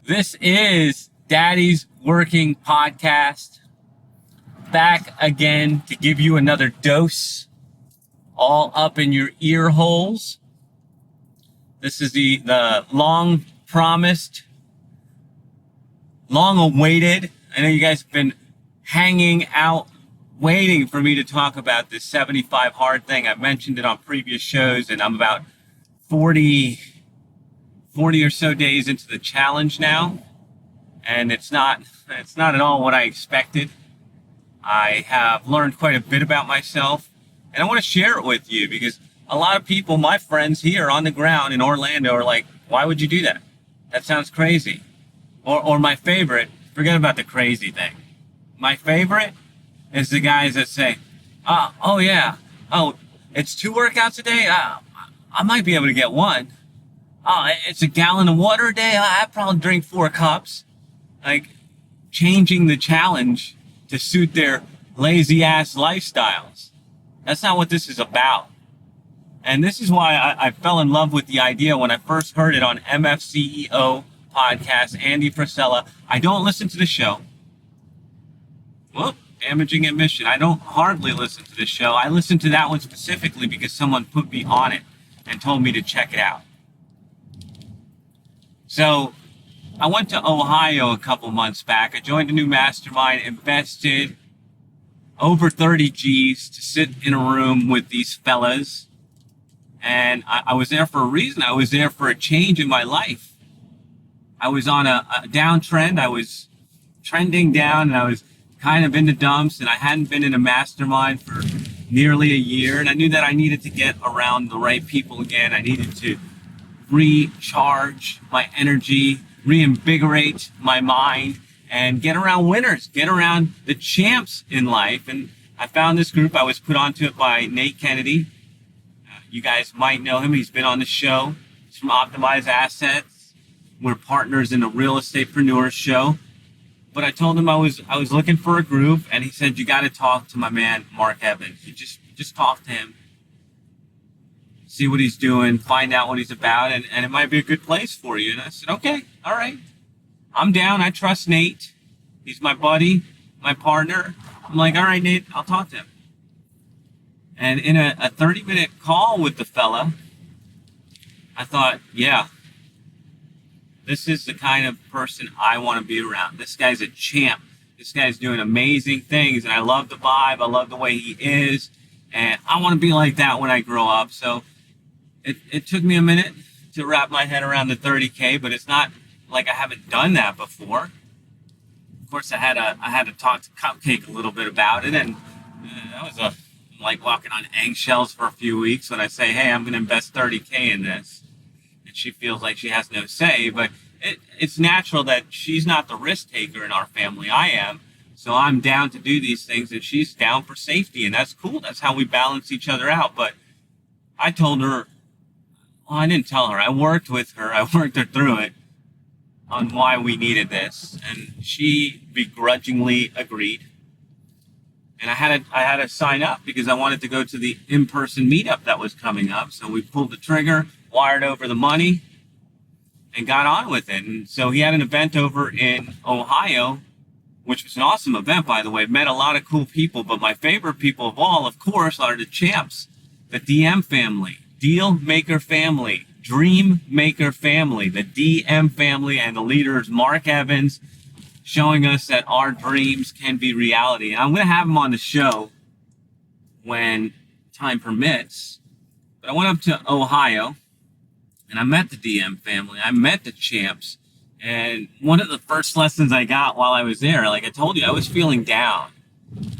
This is Daddy's Working Podcast, back again to give you another dose, all up in your ear holes. This is the long promised, long awaited. I know you guys have been hanging out, waiting for me to talk about this 75 hard thing. I've mentioned it on previous shows, and I'm about 40 or so days into the challenge now, and it's not at all what I expected. I have learned quite a bit about myself, and I want to share it with you because a lot of people, my friends here on the ground in Orlando, are like, why would you do that? That sounds crazy. Or my favorite, forget about the crazy thing. My favorite is the guys that say, oh yeah, it's 2 workouts a day? I might be able to get 1. Oh, it's a gallon of water a day? I probably drink 4 cups. Like, changing the challenge to suit their lazy ass lifestyles. That's not what this is about. And this is why I fell in love with the idea when I first heard it on MFCEO podcast, Andy Frisella. I don't listen to the show. Well, damaging admission. I don't hardly listen to the show. I listened to that one specifically because someone put me on it and told me to check it out. So I went to Ohio a couple months back. I joined a new mastermind, invested over 30 G's to sit in a room with these fellas. And I was there for a reason. I was there for a change in my life. I was on a downtrend. I was trending down, and I was kind of in the dumps, and I hadn't been in a mastermind for nearly a year. And I knew that I needed to get around the right people again. I needed to recharge my energy, reinvigorate my mind, and get around winners, get around the champs in life. And I found this group. I was put onto it by Nate Kennedy. You guys might know him. He's been on the show. He's from Optimize Assets. We're partners in the Real Estatepreneur's show. But I told him I was looking for a group, and he said, you got to talk to my man, Mark Evans. You just talk to him, see what he's doing, find out what he's about, and it might be a good place for you. And I said, okay, all right. I'm down. I trust Nate. He's my buddy, my partner. I'm like, all right, Nate, I'll talk to him. And in a 30-minute call with the fella, I thought, yeah, this is the kind of person I want to be around. This guy's a champ. This guy's doing amazing things, and I love the vibe. I love the way he is, and I want to be like that when I grow up. So it took me a minute to wrap my head around the 30K, but it's not like I haven't done that before. Of course, I had to talk to Cupcake a little bit about it, and that was like walking on eggshells for a few weeks when I say, hey, I'm going to invest 30K in this. And she feels like she has no say, but it's natural that she's not the risk taker in our family. I am. So I'm down to do these things, and she's down for safety, and that's cool. That's how we balance each other out. But I told her, well, I didn't tell her. I worked with her. I worked her through it on why we needed this. And she begrudgingly agreed. And I had to sign up because I wanted to go to the in-person meetup that was coming up. So we pulled the trigger, wired over the money, and got on with it. And so he had an event over in Ohio, which was an awesome event, by the way. Met a lot of cool people, but my favorite people of all, of course, are the champs, the DM family, Deal Maker family, Dream Maker family, the DM family, and the leaders, Mark Evans, showing us that our dreams can be reality. And I'm going to have him on the show when time permits. But I went up to Ohio, and I met the DM family. I met the champs. And one of the first lessons I got while I was there, like I told you, I was feeling down.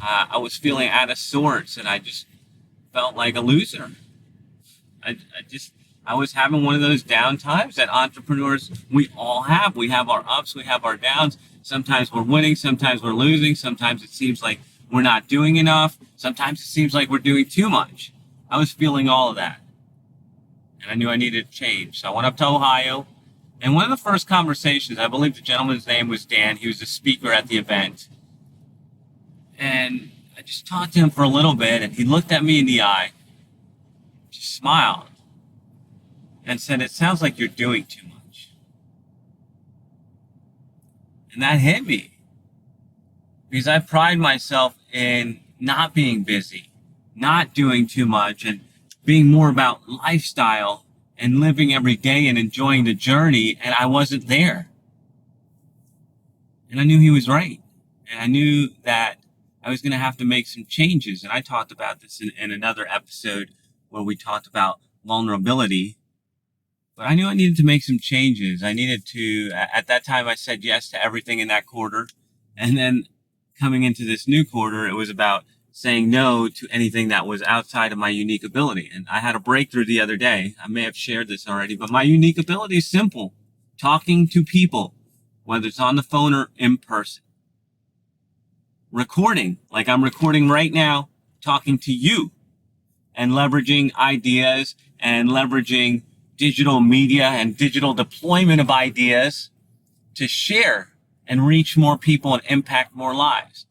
I was feeling out of sorts, and I just felt like a loser. I was having one of those down times that entrepreneurs, we all have. We have our ups, we have our downs. Sometimes we're winning, sometimes we're losing. Sometimes it seems like we're not doing enough. Sometimes it seems like we're doing too much. I was feeling all of that. And I knew I needed to change. So I went up to Ohio. And one of the first conversations, I believe the gentleman's name was Dan. He was a speaker at the event. And I just talked to him for a little bit, and he looked at me in the eye, just smiled, and said, "It sounds like you're doing too much." And that hit me because I pride myself in not being busy, not doing too much, and being more about lifestyle and living every day and enjoying the journey. And I wasn't there. And I knew he was right. And I knew that I was going to have to make some changes. And I talked about this in another episode where we talked about vulnerability. But I knew I needed to make some changes. I needed to, at that time, I said yes to everything in that quarter. And then coming into this new quarter, it was about saying no to anything that was outside of my unique ability. And I had a breakthrough the other day. I may have shared this already, but my unique ability is simple. Talking to people, whether it's on the phone or in person. Recording, like I'm recording right now, talking to you, and leveraging ideas and leveraging digital media and digital deployment of ideas to share and reach more people and impact more lives.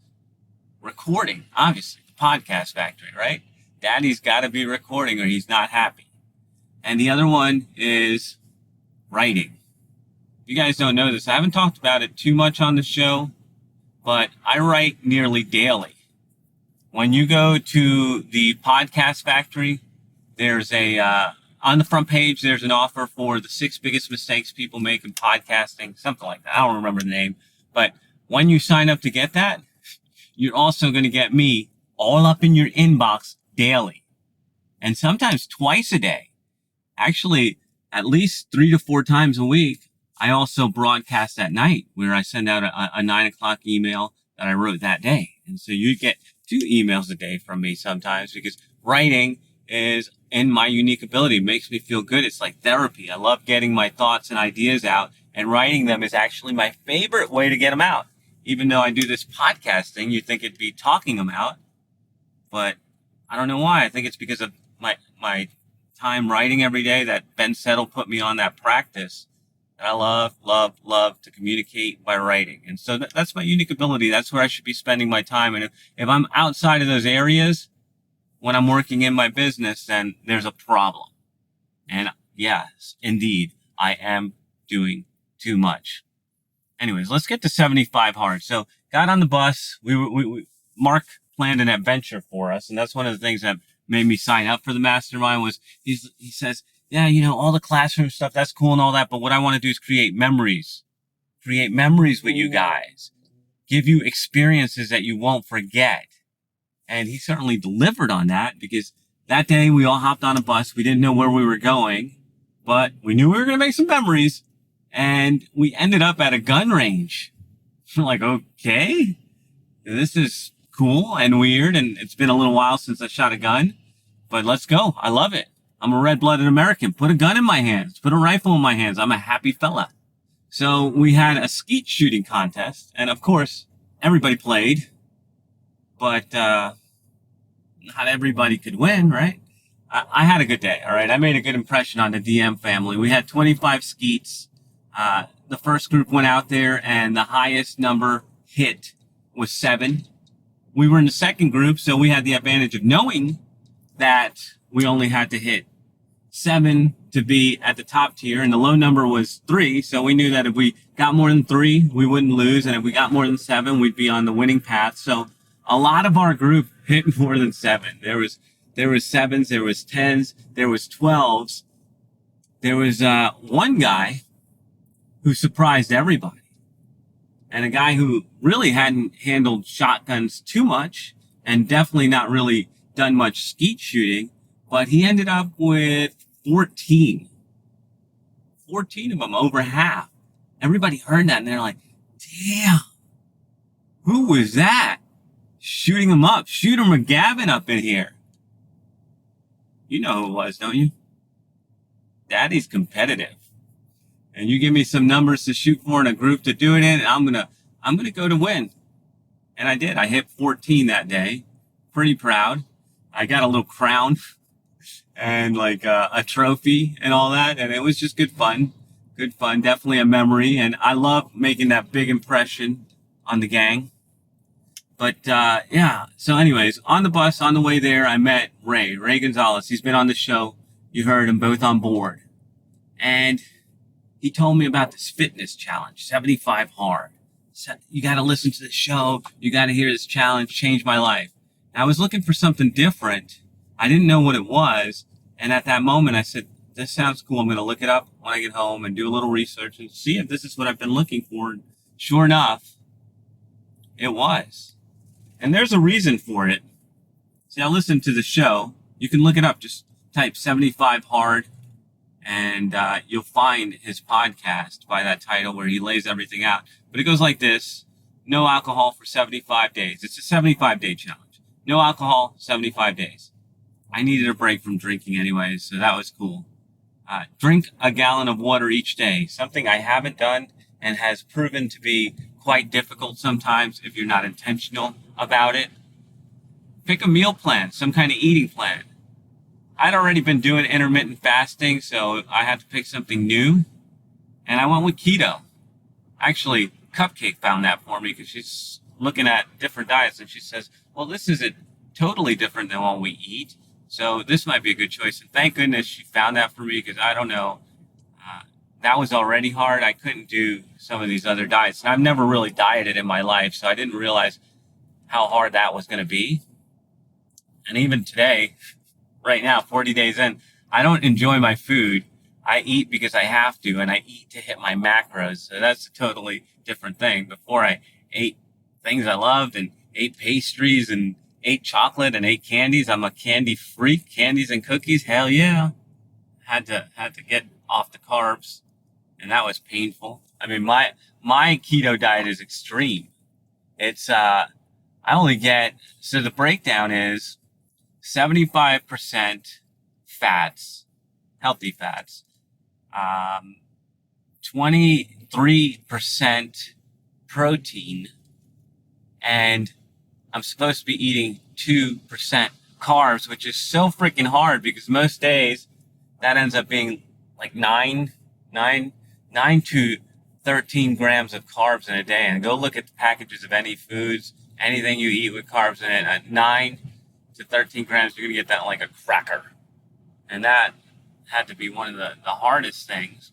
Recording, obviously, the podcast factory, right? Daddy's got to be recording or he's not happy. And the other one is writing. You guys don't know this. I haven't talked about it too much on the show, but I write nearly daily. When you go to the podcast factory, there's on the front page, there's an offer for the 6 biggest mistakes people make in podcasting, something like that. I don't remember the name. But when you sign up to get that, you're also going to get me all up in your inbox daily. And sometimes twice a day. Actually, at least 3 to 4 times a week. I also broadcast at night where I send out a 9 o'clock email that I wrote that day. And so you get 2 emails a day from me sometimes because writing is in my unique ability. It makes me feel good. It's like therapy. I love getting my thoughts and ideas out, and writing them is actually my favorite way to get them out. Even though I do this podcasting, you think it'd be talking them out, but I don't know why. I think it's because of my time writing every day that Ben Settle put me on that practice. And I love to communicate by writing. And so that's my unique ability. That's where I should be spending my time. And if I'm outside of those areas, when I'm working in my business, then there's a problem. And yes, indeed, I am doing too much. Anyways, let's get to 75 hard. So got on the bus. Mark planned an adventure for us. And that's one of the things that made me sign up for the mastermind was he says, yeah, you know, all the classroom stuff, that's cool and all that. But what I want to do is create memories with you guys, give you experiences that you won't forget. And he certainly delivered on that because that day we all hopped on a bus. We didn't know where we were going, but we knew we were going to make some memories. And we ended up at a gun range. We're like, okay, this is cool and weird. And it's been a little while since I shot a gun, but let's go. I love it. I'm a red-blooded American. Put a gun in my hands. Put a rifle in my hands. I'm a happy fella. So we had a skeet shooting contest. And of course, everybody played. But not everybody could win, right? I had a good day, all right? I made a good impression on the DM family. We had 25 skeets. The first group went out there, and the highest number hit was 7. We were in the second group, so we had the advantage of knowing that we only had to hit 7 to be at the top tier, and the low number was 3. So we knew that if we got more than 3, we wouldn't lose, and if we got more than 7, we'd be on the winning path. So a lot of our group hit more than 7. There was 7s, there was 10s, there was 12s. There was one guy who surprised everybody, and a guy who really hadn't handled shotguns too much, and definitely not really done much skeet shooting. But he ended up with 14. 14 of them, over half. Everybody heard that and they're like, damn, who was that? Shooting him up. Shooter McGavin up in here. You know who it was, don't you? Daddy's competitive. And you give me some numbers to shoot for in a group to do it in, and I'm gonna go to win. And I did. I hit 14 that day. Pretty proud. I got a little crown and like a trophy and all that. And it was just good fun. Good fun. Definitely a memory. And I love making that big impression on the gang. But yeah. So anyways, on the bus, on the way there, I met Ray Gonzalez. He's been on the show. You heard him, both on board. And he told me about this fitness challenge, 75 hard. you got to listen to the show. You got to hear this challenge, change my life. And I was looking for something different. I didn't know what it was. And at that moment, I said, this sounds cool. I'm going to look it up when I get home and do a little research and see if this is what I've been looking for. And sure enough, it was. And there's a reason for it. See, I listened to the show. You can look it up. Just type 75 hard and you'll find his podcast by that title where he lays everything out. But it goes like this. No alcohol for 75 days. It's a 75-day challenge. No alcohol, 75 days. I needed a break from drinking anyways, so that was cool. Drink a gallon of water each day. Something I haven't done and has proven to be quite difficult sometimes if you're not intentional about it. Pick a meal plan, some kind of eating plan. I'd already been doing intermittent fasting, so I had to pick something new. And I went with keto. Actually, Cupcake found that for me because she's looking at different diets and she says, well, this isn't totally different than what we eat. So this might be a good choice. And thank goodness she found that for me because I don't know. That was already hard. I couldn't do some of these other diets. And I've never really dieted in my life, so I didn't realize how hard that was going to be. And even today, right now, 40 days in, I don't enjoy my food. I eat because I have to, and I eat to hit my macros. So that's a totally different thing. Before I ate things I loved and ate pastries and ate chocolate and ate candies. I'm a candy freak. Candies and cookies, hell yeah. Had to get off the carbs, and that was painful. I mean, my keto diet is extreme. It's I only get, so the breakdown is 75% fats, healthy fats, 23% protein, and I'm supposed to be eating 2% carbs, which is so freaking hard because most days that ends up being like 9 to 13 grams of carbs in a day. And go look at the packages of any foods, anything you eat with carbs in it, at 9 to 13 grams, you're going to get that like a cracker. And that had to be one of the hardest things.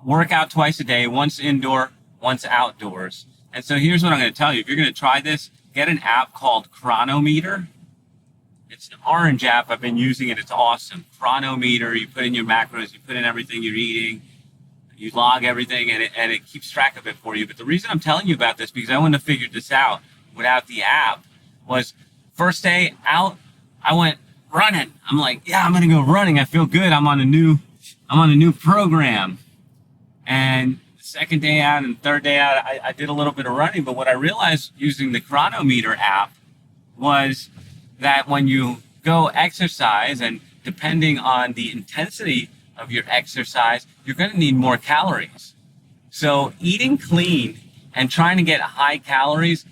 Work out twice a day, once indoor, once outdoors. And so here's what I'm going to tell you. If you're going to try this, get an app called Chronometer. It's an orange app. I've been using it. It's awesome. Chronometer. You put in your macros. You put in everything you're eating. You log everything, and it keeps track of it for you. But the reason I'm telling you about this, because I wouldn't have figured this out without the app, was first day out, I went running. I'm like, yeah, I'm going to go running. I feel good. I'm on a new program. And second day out and third day out, I did a little bit of running. But what I realized using the Chronometer app was that when you go exercise, and depending on the intensity of your exercise, you're going to need more calories. So eating clean and trying to get high calories,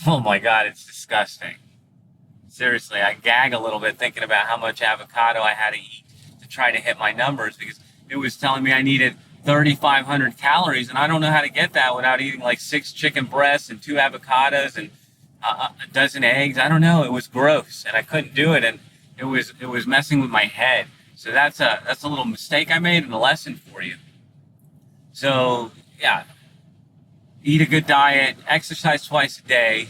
oh my God, it's disgusting. Seriously, I gag a little bit thinking about how much avocado I had to eat to try to hit my numbers, because it was telling me I needed 3,500 calories, and I don't know how to get that without eating like 6 chicken breasts and 2 avocados and a dozen eggs. I don't know. It was gross, and I couldn't do it, and it was messing with my head. So that's a little mistake I made and a lesson for you. So yeah, eat a good diet, exercise twice a day,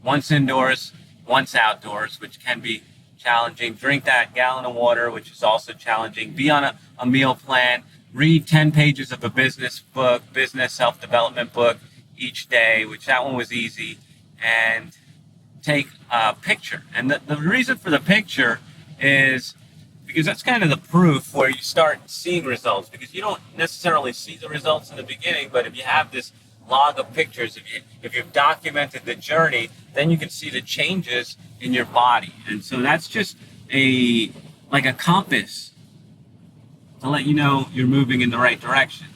once indoors, once outdoors, which can be challenging. Drink that gallon of water, which is also challenging. Be on a meal plan. Read 10 pages of a business self-development book each day, which that one was easy. And take a picture. And the reason for the picture is because that's kind of the proof where you start seeing results, because you don't necessarily see the results in the beginning, but if you have this log of pictures, if you've documented the journey, then you can see the changes in your body. And so that's just like a compass to let you know you're moving in the right direction.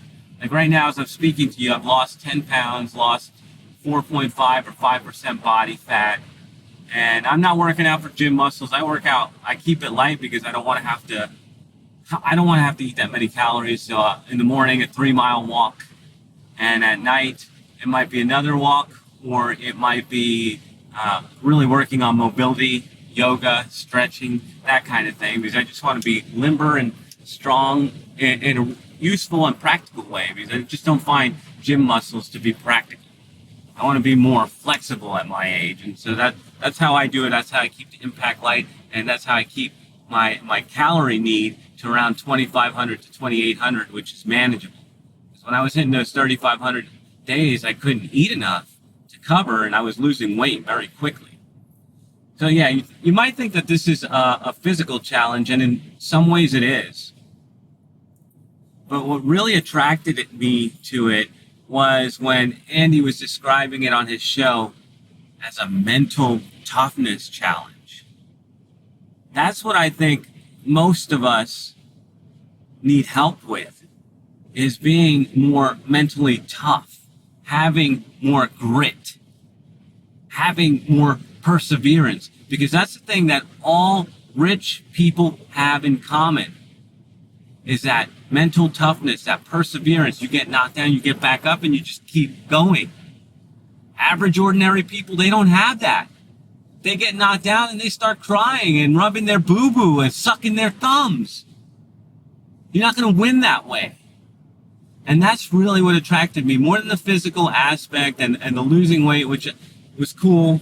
Like right now, as I'm speaking to you, I've lost 10 pounds, lost 4.5 or 5% body fat. And I'm not working out for gym muscles. I keep it light because I don't want to have to eat that many calories. So in the morning, a 3-mile walk. And at night, it might be another walk, or it might be really working on mobility, yoga, stretching, that kind of thing, because I just want to be limber and strong in useful and practical way, because I just don't find gym muscles to be practical. I want to be more flexible at my age. And so that's how I do it. That's how I keep the impact light. And that's how I keep my calorie need to around 2,500 to 2,800, which is manageable. Because when I was hitting those 3,500 days, I couldn't eat enough to cover, and I was losing weight very quickly. So yeah, you might think that this is a physical challenge, and in some ways it is. But what really attracted me to it was when Andy was describing it on his show as a mental toughness challenge. That's what I think most of us need help with, is being more mentally tough, having more grit, having more perseverance, because that's the thing that all rich people have in common, is that mental toughness, that perseverance. You get knocked down, you get back up, and you just keep going. Average, ordinary people, they don't have that. They get knocked down and they start crying and rubbing their boo-boo and sucking their thumbs. You're not going to win that way. And that's really what attracted me, more than the physical aspect and the losing weight, which was cool.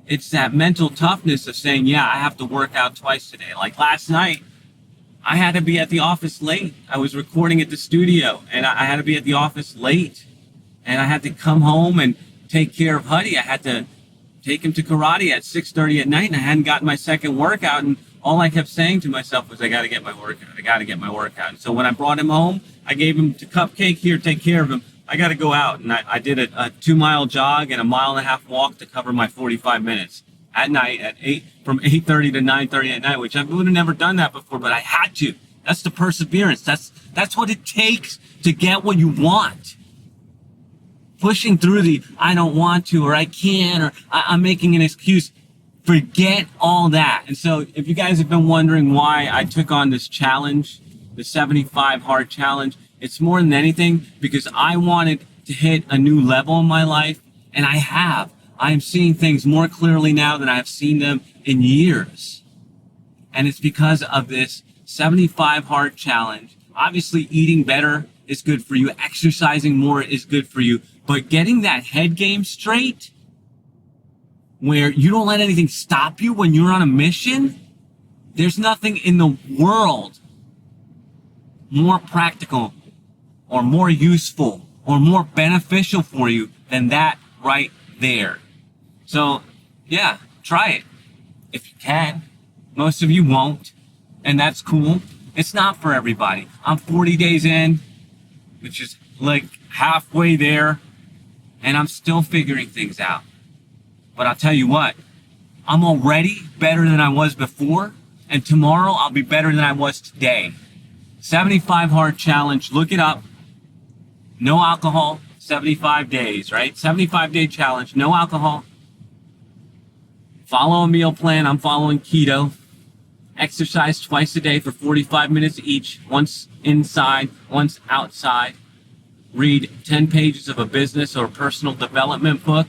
It's that mental toughness of saying, yeah, I have to work out twice today. Like last night, I had to be at the office late. I was recording at the studio, and I had to be at the office late. And I had to come home and take care of Huddy. I had to take him to karate at 6:30 at night, and I hadn't gotten my second workout. And all I kept saying to myself was, I got to get my workout. I got to get my workout. And so when I brought him home, I gave him the cupcake. Here, take care of him. I got to go out. And I did a 2-mile jog and a 1.5-mile walk to cover my 45 minutes at night from 8:30 to 9:30 at night, which I would have never done that before, but I had to. That's the perseverance. That's what it takes to get what you want. Pushing through the I don't want to, or I can't, or I'm making an excuse. Forget all that. And so if you guys have been wondering why I took on this challenge, the 75 hard challenge, it's more than anything because I wanted to hit a new level in my life, and I have. I am seeing things more clearly now than I have seen them in years. And it's because of this 75 hard challenge. Obviously, eating better is good for you. Exercising more is good for you. But getting that head game straight, where you don't let anything stop you when you're on a mission, there's nothing in the world more practical or more useful or more beneficial for you than that right there. So, yeah, try it if you can. Most of you won't, and that's cool. It's not for everybody. I'm 40 days in, which is like halfway there, and I'm still figuring things out. But I'll tell you what, I'm already better than I was before, and tomorrow I'll be better than I was today. 75 hard challenge, look it up. No alcohol, 75 days, right? 75-day challenge, no alcohol. Follow a meal plan. I'm following keto. Exercise twice a day for 45 minutes each, once inside, once outside. Read 10 pages of a business or personal development book,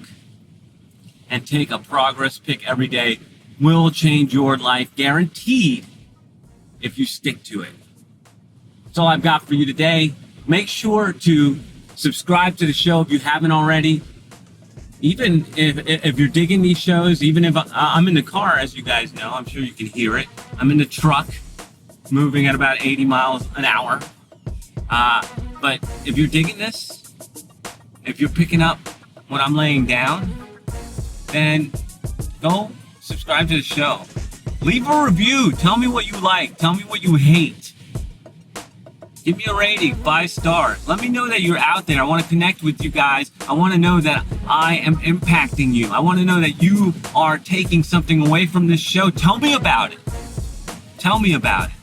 and take a progress pic every day. Will change your life, guaranteed, if you stick to it. That's all I've got for you today. Make sure to subscribe to the show if you haven't already. Even if you're digging these shows, even if I'm in the car, as you guys know, I'm sure you can hear it. I'm in the truck, moving at about 80 miles an hour. But if you're digging this, if you're picking up what I'm laying down, then go subscribe to the show. Leave a review. Tell me what you like. Tell me what you hate. Give me a rating, 5 stars. Let me know that you're out there. I want to connect with you guys. I want to know that I am impacting you. I want to know that you are taking something away from this show. Tell me about it. Tell me about it.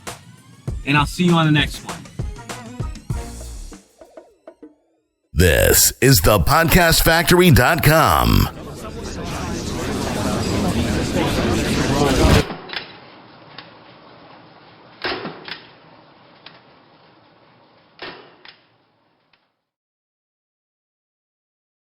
And I'll see you on the next one. This is thepodcastfactory.com.